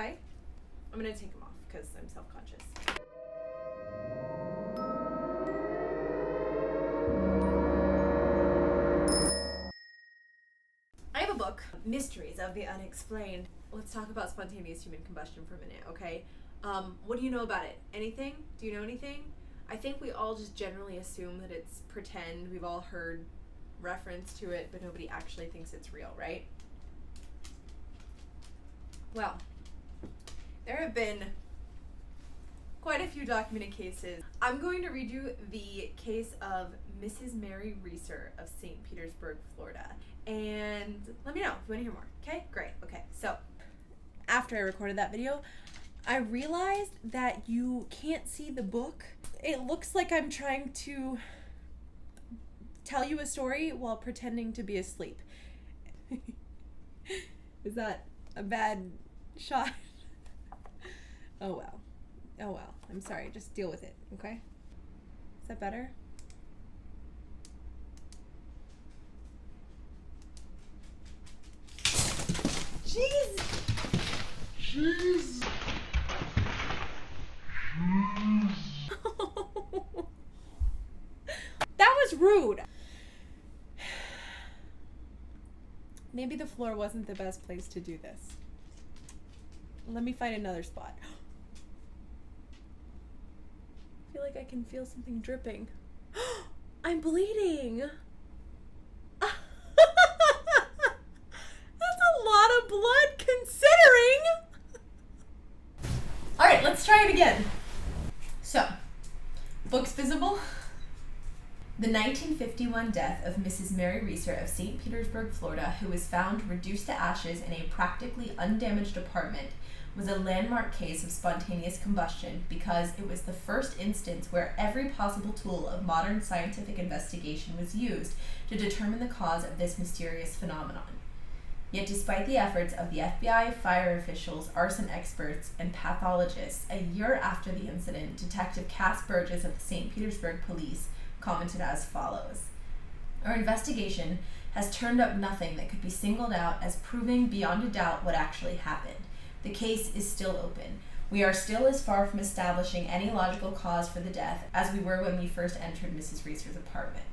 Hi. I'm gonna take them off because I'm self-conscious. I have a book, Mysteries of the Unexplained. Let's talk about spontaneous human combustion for a minute, okay? What do you know about it? Anything? Do you know anything? I think we all just generally assume that it's pretend. We've all heard reference to it, but nobody actually thinks it's real, right? Well, there have been quite a few documented cases. I'm going to read you the case of Mrs. Mary Reeser of St. Petersburg, Florida. And let me know if you want to hear more. Okay? Great. Okay. So, after I recorded that video, I realized that you can't see the book. It looks like I'm trying to tell you a story while pretending to be asleep. Is that a bad shot? Oh well. Oh well. I'm sorry. Just deal with it, okay? Is that better? Jeez! That was rude. Maybe the floor wasn't the best place to do this. Let me find another spot. I feel like I can feel something dripping. I'm bleeding. That's a lot of blood considering. All right, let's try it again. So, book's visible. The 1951 death of Mrs. Mary Reeser of St. Petersburg, Florida, who was found reduced to ashes in a practically undamaged apartment, was a landmark case of spontaneous combustion because it was the first instance where every possible tool of modern scientific investigation was used to determine the cause of this mysterious phenomenon. Yet despite the efforts of the FBI, fire officials, arson experts, and pathologists, a year after the incident, Detective Cass Burgess of the St. Petersburg Police commented as follows: "Our investigation has turned up nothing that could be singled out as proving beyond a doubt what actually happened. The case is still open. We are still as far from establishing any logical cause for the death as we were when we first entered Mrs. Reeser's apartment."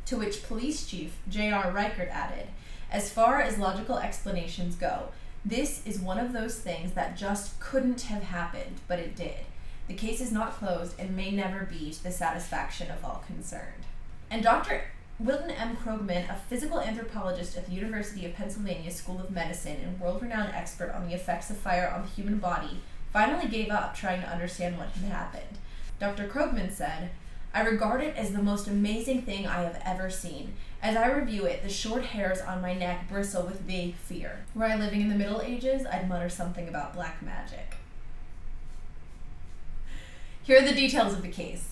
To which Police Chief J.R. Reichert added, "As far as logical explanations go, this is one of those things that just couldn't have happened, but it did. The case is not closed and may never be to the satisfaction of all concerned." And Dr. Wilton M. Krogman, a physical anthropologist at the University of Pennsylvania School of Medicine and world-renowned expert on the effects of fire on the human body, finally gave up trying to understand what had happened. Dr. Krogman said, "I regard it as the most amazing thing I have ever seen. As I review it, the short hairs on my neck bristle with vague fear. Were I living in the Middle Ages, I'd mutter something about black magic." Here are the details of the case.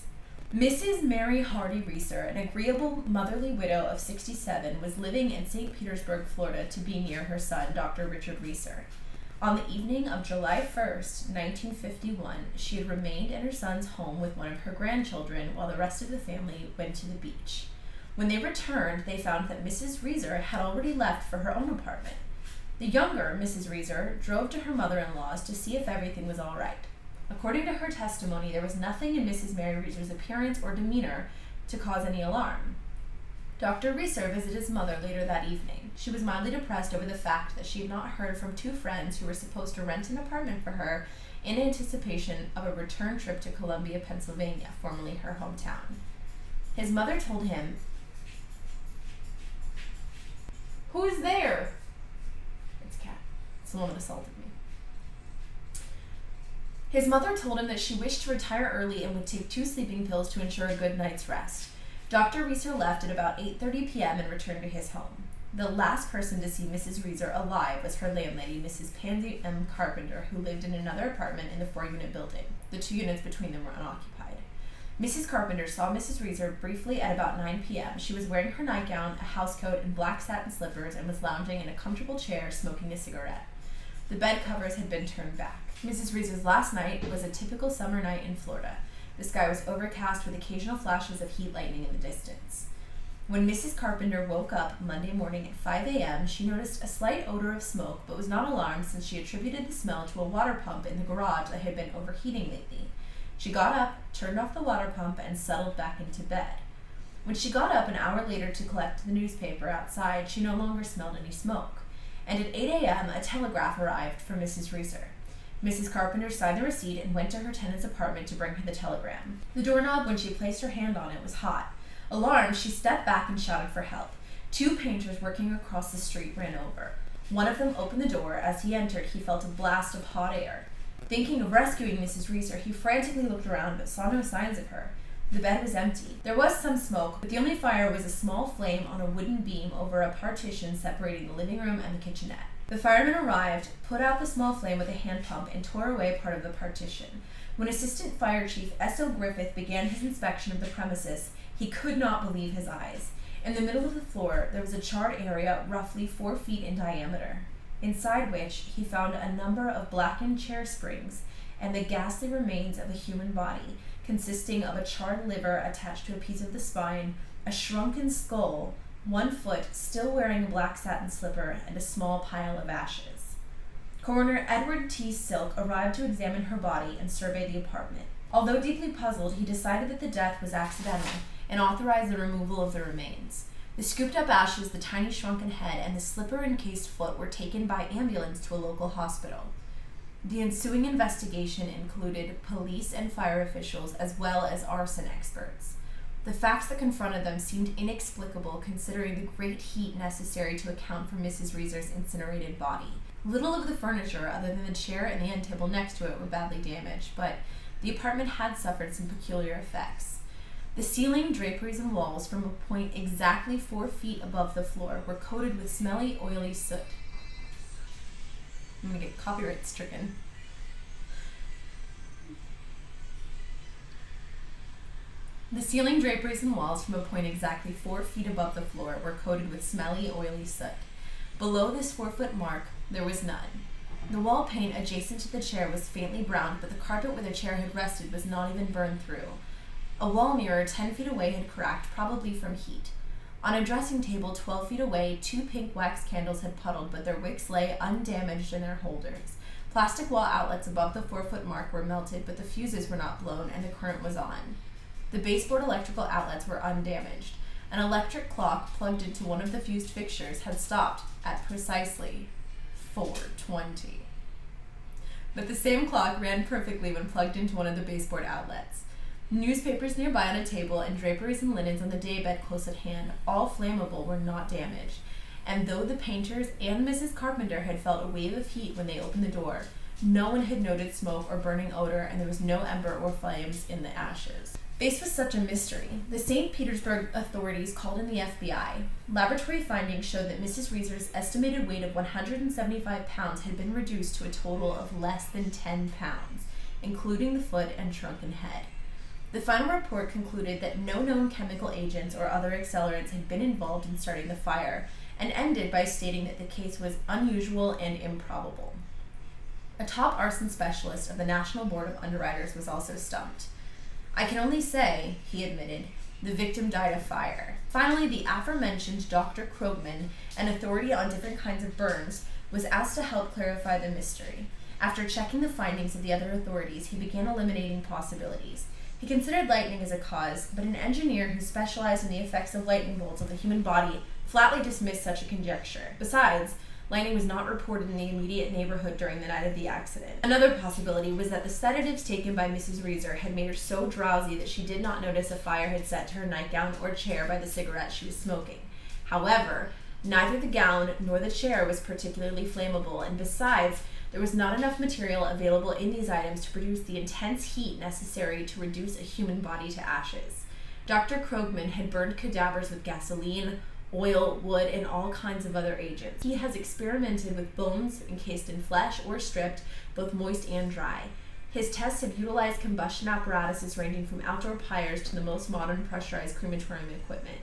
Mrs. Mary Hardy Reeser, an agreeable motherly widow of 67, was living in St. Petersburg, Florida, to be near her son, Dr. Richard Reeser. On the evening of July 1st, 1951, she had remained in her son's home with one of her grandchildren while the rest of the family went to the beach. When they returned, they found that Mrs. Reeser had already left for her own apartment. The younger Mrs. Reeser drove to her mother-in-law's to see if everything was all right. According to her testimony, there was nothing in Mrs. Mary Reeser's appearance or demeanor to cause any alarm. Dr. Reeser visited his mother later that evening. She was mildly depressed over the fact that she had not heard from two friends who were supposed to rent an apartment for her in anticipation of a return trip to Columbia, Pennsylvania, formerly her hometown. His mother told him, "Who is there?" "It's Kat. It's the one that assaulted me." His mother told him that she wished to retire early and would take 2 sleeping pills to ensure a good night's rest. Dr. Reeser left at about 8:30 p.m. and returned to his home. The last person to see Mrs. Reeser alive was her landlady, Mrs. Pansy M. Carpenter, who lived in another apartment in the 4-unit building. The 2 units between them were unoccupied. Mrs. Carpenter saw Mrs. Reeser briefly at about 9 p.m. She was wearing her nightgown, a housecoat, and black satin slippers and was lounging in a comfortable chair smoking a cigarette. The bed covers had been turned back. Mrs. Reeser's last night was a typical summer night in Florida. The sky was overcast with occasional flashes of heat lightning in the distance. When Mrs. Carpenter woke up Monday morning at 5 a.m., she noticed a slight odor of smoke, but was not alarmed since she attributed the smell to a water pump in the garage that had been overheating lately. She got up, turned off the water pump, and settled back into bed. When she got up an hour later to collect the newspaper outside, she no longer smelled any smoke. And at 8 a.m., a telegraph arrived for Mrs. Reeser. Mrs. Carpenter signed the receipt and went to her tenant's apartment to bring her the telegram. The doorknob, when she placed her hand on it, was hot. Alarmed, she stepped back and shouted for help. 2 painters working across the street ran over. One of them opened the door. As he entered, he felt a blast of hot air. Thinking of rescuing Mrs. Reeser, he frantically looked around but saw no signs of her. The bed was empty. There was some smoke, but the only fire was a small flame on a wooden beam over a partition separating the living room and the kitchenette. The firemen arrived, put out the small flame with a hand pump, and tore away part of the partition. When Assistant Fire Chief S.O. Griffith began his inspection of the premises, he could not believe his eyes. In the middle of the floor, there was a charred area roughly 4 feet in diameter, inside which he found a number of blackened chair springs and the ghastly remains of a human body, consisting of a charred liver attached to a piece of the spine, a shrunken skull, 1 foot still wearing a black satin slipper, and a small pile of ashes. Coroner Edward T. Silk arrived to examine her body and survey the apartment. Although deeply puzzled, he decided that the death was accidental and authorized the removal of the remains. The scooped-up ashes, the tiny shrunken head, and the slipper-encased foot were taken by ambulance to a local hospital. The ensuing investigation included police and fire officials as well as arson experts. The facts that confronted them seemed inexplicable considering the great heat necessary to account for Mrs. Reeser's incinerated body. Little of the furniture, other than the chair and the end table next to it, were badly damaged, but the apartment had suffered some peculiar effects. The ceiling, draperies, and walls from a point exactly 4 feet above the floor were coated with smelly, oily soot. I'm gonna get copyright stricken. The ceiling, draperies, and walls from a point exactly 4 feet above the floor were coated with smelly, oily soot. Below this 4-foot mark, there was none. The wall paint adjacent to the chair was faintly browned, but the carpet where the chair had rested was not even burned through. A wall mirror 10 feet away had cracked, probably from heat. On a dressing table 12 feet away, 2 pink wax candles had puddled, but their wicks lay undamaged in their holders. Plastic wall outlets above the 4-foot mark were melted, but the fuses were not blown and the current was on. The baseboard electrical outlets were undamaged. An electric clock plugged into one of the fused fixtures had stopped at precisely 4:20. But the same clock ran perfectly when plugged into one of the baseboard outlets. Newspapers nearby on a table and draperies and linens on the daybed close at hand, all flammable, were not damaged. And though the painters and Mrs. Carpenter had felt a wave of heat when they opened the door, no one had noted smoke or burning odor, and there was no ember or flames in the ashes. Faced with such a mystery, the St. Petersburg authorities called in the FBI. Laboratory findings showed that Mrs. Reeser's estimated weight of 175 pounds had been reduced to a total of less than 10 pounds, including the foot and shrunken head. The final report concluded that no known chemical agents or other accelerants had been involved in starting the fire, and ended by stating that the case was unusual and improbable. A top arson specialist of the National Board of Underwriters was also stumped. "I can only say," he admitted, "the victim died of fire." Finally, the aforementioned Dr. Krogman, an authority on different kinds of burns, was asked to help clarify the mystery. After checking the findings of the other authorities, he began eliminating possibilities. He considered lightning as a cause, but an engineer who specialized in the effects of lightning bolts on the human body flatly dismissed such a conjecture. Besides, lightning was not reported in the immediate neighborhood during the night of the accident. Another possibility was that the sedatives taken by Mrs. Reeser had made her so drowsy that she did not notice a fire had set to her nightgown or chair by the cigarette she was smoking. However, neither the gown nor the chair was particularly flammable, and besides, there was not enough material available in these items to produce the intense heat necessary to reduce a human body to ashes. Dr. Krogman had burned cadavers with gasoline, oil, wood, and all kinds of other agents. He has experimented with bones encased in flesh or stripped, both moist and dry. His tests have utilized combustion apparatuses ranging from outdoor pyres to the most modern pressurized crematorium equipment.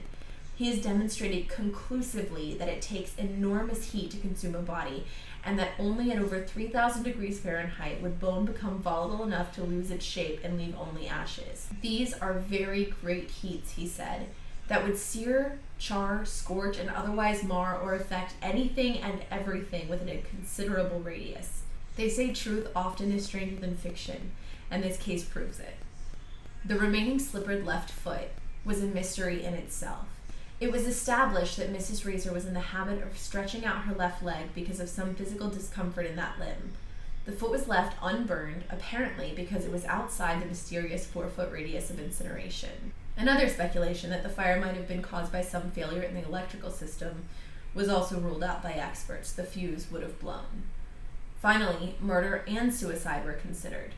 He has demonstrated conclusively that it takes enormous heat to consume a body, and that only at over 3,000 degrees Fahrenheit would bone become volatile enough to lose its shape and leave only ashes. "These are very great heats," he said. that would sear, char, scorch, and otherwise mar or affect anything and everything within a considerable radius. They say truth often is stranger than fiction, and this case proves it. The remaining slippered left foot was a mystery in itself. It was established that Mrs. Reeser was in the habit of stretching out her left leg because of some physical discomfort in that limb. The foot was left unburned, apparently because it was outside the mysterious 4-foot radius of incineration. Another speculation that the fire might have been caused by some failure in the electrical system was also ruled out by experts. The fuse would have blown. Finally, murder and suicide were considered.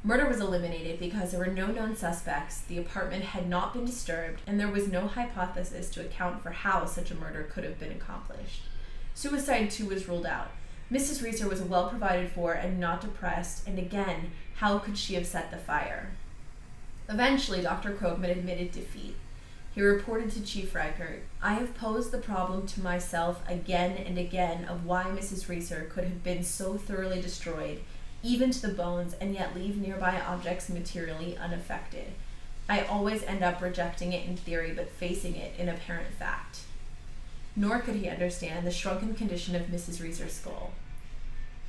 Murder was eliminated because there were no known suspects, the apartment had not been disturbed, and there was no hypothesis to account for how such a murder could have been accomplished. Suicide, too, was ruled out. Mrs. Reeser was well provided for and not depressed, and again, how could she have set the fire? Eventually, Dr. Krogman admitted defeat. He reported to Chief Reichert, "I have posed the problem to myself again and again of why Mrs. Reeser could have been so thoroughly destroyed, even to the bones, and yet leave nearby objects materially unaffected. I always end up rejecting it in theory, but facing it in apparent fact." Nor could he understand the shrunken condition of Mrs. Reeser's skull.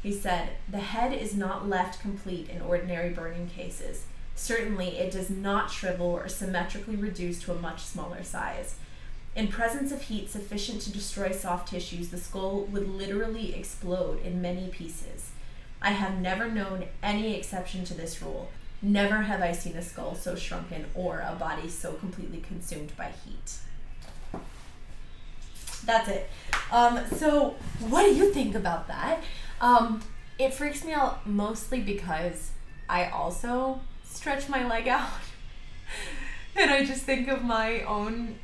He said, "The head is not left complete in ordinary burning cases. Certainly it does not shrivel or symmetrically reduce to a much smaller size. In presence of heat sufficient to destroy soft tissues, the skull would literally explode in many pieces. I have never known any exception to this rule. Never have I seen a skull so shrunken or a body so completely consumed by heat." That's it. So what do you think about that? It freaks me out mostly because I also stretch my leg out and I just think of my own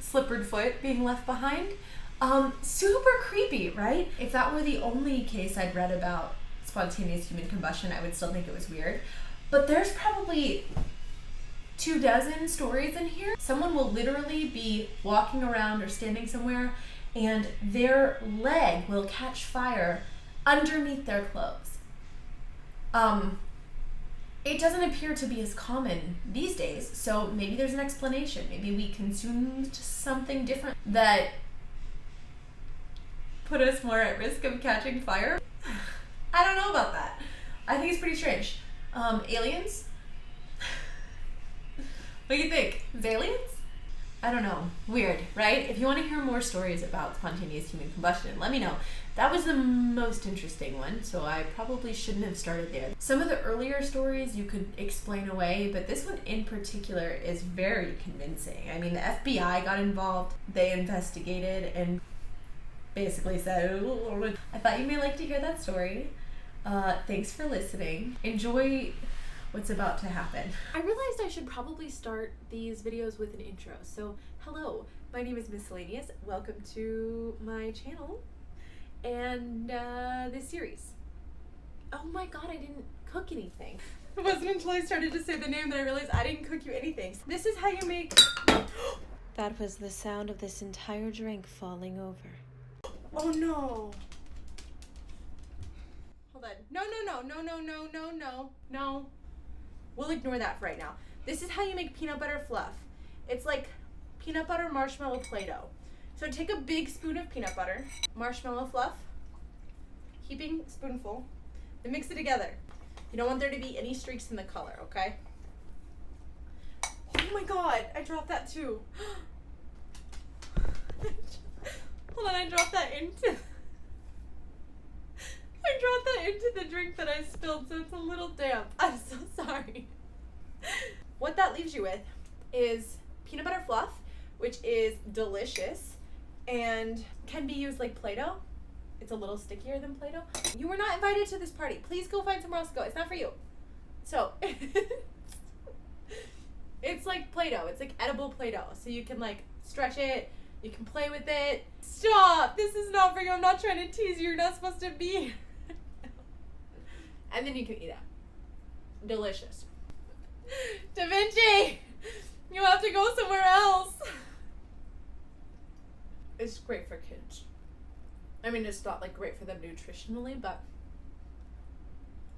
slippered foot being left behind. Super creepy, right? If that were the only case I'd read about spontaneous human combustion, I would still think it was weird. But there's probably 24 stories in here. Someone will literally be walking around or standing somewhere and their leg will catch fire underneath their clothes. It doesn't appear to be as common these days, so maybe there's an explanation. Maybe we consumed something different that put us more at risk of catching fire. I don't know about that. I think it's pretty strange. Aliens? What do you think? Is aliens? I don't know. Weird, right? If you want to hear more stories about spontaneous human combustion, let me know. That was the most interesting one, so I probably shouldn't have started there. Some of the earlier stories you could explain away, but this one in particular is very convincing. I mean, the FBI got involved, they investigated, and basically said, I thought you may like to hear that story. Thanks for listening. Enjoy what's about to happen. I realized I should probably start these videos with an intro. So, hello, my name is Miscellaneous. Welcome to my channel and this series. Oh my god, I didn't cook anything. It wasn't until I started to say the name that I realized I didn't cook you anything. This is how you make... That was the sound of this entire drink falling over. Oh no. Hold on. No. We'll ignore that for right now. This is how you make peanut butter fluff. It's like peanut butter marshmallow Play-Doh. So take a big spoon of peanut butter, marshmallow fluff, heaping spoonful, then mix it together. You don't want there to be any streaks in the color, okay? Oh my god, I dropped that too. Hold on, I dropped that into the drink that I spilled, so it's a little damp. I'm so sorry. What that leaves you with is peanut butter fluff, which is delicious and can be used like Play-Doh. It's a little stickier than Play-Doh. You were not invited to this party. Please go find somewhere else to go. It's not for you. So, it's like Play-Doh. It's like edible Play-Doh. So you can like stretch it. You can play with it. Stop! This is not for you. I'm not trying to tease you. You're not supposed to be here. And then you can eat it. Delicious. Da Vinci! You have to go somewhere else. It's great for kids. I mean, it's not like great for them nutritionally, but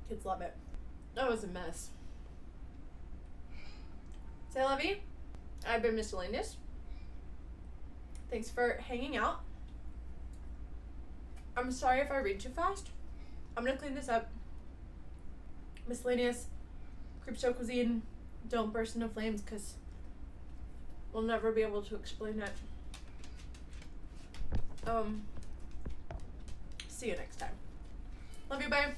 kids love it. That was a mess. C'est la vie. I've been Miscellaneous. Thanks for hanging out. I'm sorry if I read too fast. I'm gonna clean this up. Miscellaneous, Creepshow Cuisine, don't burst into flames because we'll never be able to explain it. See you next time. Love you, bye.